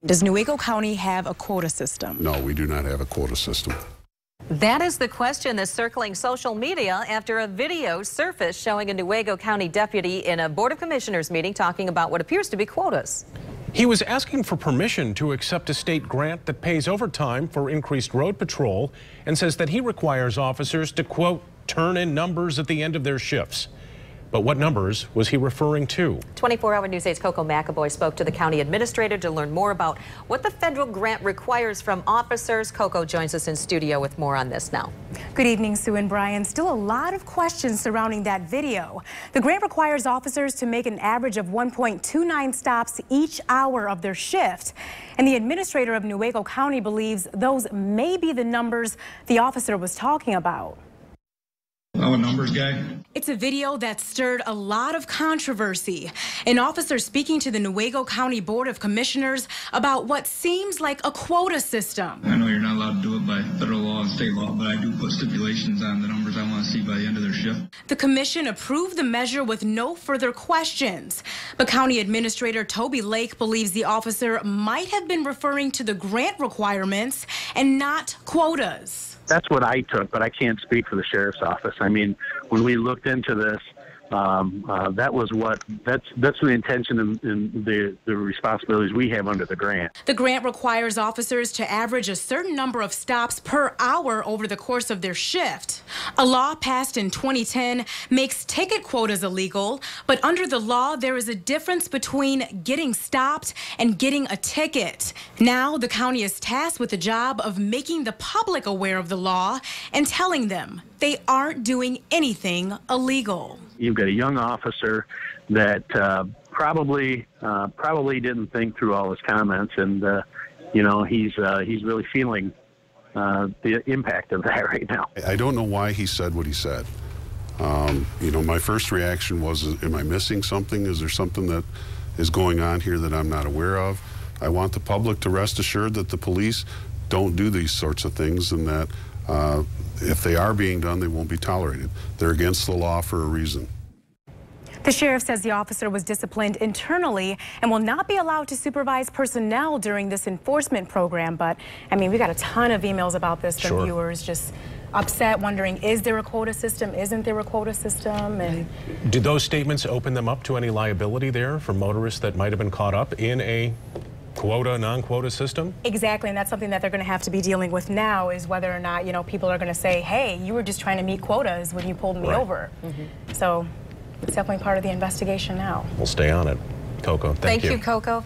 Does Newaygo County have a quota system? No, we do not have a quota system. That is the question that's circling social media after a video surfaced showing a Newaygo County deputy in a Board of Commissioners meeting talking about what appears to be quotas. He was asking for permission to accept a state grant that pays overtime for increased road patrol and says that he requires officers to, quote, turn in numbers at the end of their shifts. But what numbers was he referring to? 24-hour News 8's Coco McAvoy spoke to the county administrator to learn more about what the federal grant requires from officers. Coco joins us in studio with more on this now. Good evening, Sue and Brian. Still a lot of questions surrounding that video. The grant requires officers to make an average of 1.29 stops each hour of their shift. And the administrator of Newaygo County believes those may be the numbers the officer was talking about. I'm a numbers guy. It's a video that stirred a lot of controversy. An officer speaking to the Newaygo County Board of Commissioners about what seems like a quota system. I know you're not allowed to do it by federal law and state law, but I do put stipulations on the numbers I want to see by the end of their shift. The commission approved the measure with no further questions. But County Administrator Toby Lake believes the officer might have been referring to the grant requirements and not quotas. That's what I took, but I can't speak for the sheriff's office. I mean, when we looked into this, that's the intention and the responsibilities we have under the grant. The grant requires officers to average a certain number of stops per hour over the course of their shift. A law passed in 2010 makes ticket quotas illegal, but under the law, there is a difference between getting stopped and getting a ticket. Now, the county is tasked with the job of making the public aware of the law and telling them they aren't doing anything illegal. You've got a young officer that probably didn't think through all his comments, and you know, he's really feeling the impact of that right now. I don't know why he said what he said. You know, my first reaction was, am I missing something? Is there something that is going on here that I'm not aware of? I want the public to rest assured that the police don't do these sorts of things, and that if they are being done, they won't be tolerated. They're against the law for a reason. The sheriff says the officer was disciplined internally and will not be allowed to supervise personnel during this enforcement program. But, I mean, we got a ton of emails about this from viewers just upset, wondering, is there a quota system? Isn't there a quota system? And do those statements open them up to any liability there for motorists that might have been caught up in a quota, non-quota system? Exactly, and that's something that they're going to have to be dealing with now, is whether or not, you know, people are going to say, hey, you were just trying to meet quotas when you pulled me over. So it's definitely part of the investigation now. We'll stay on it. Coco, thank you. Thank you, Coco.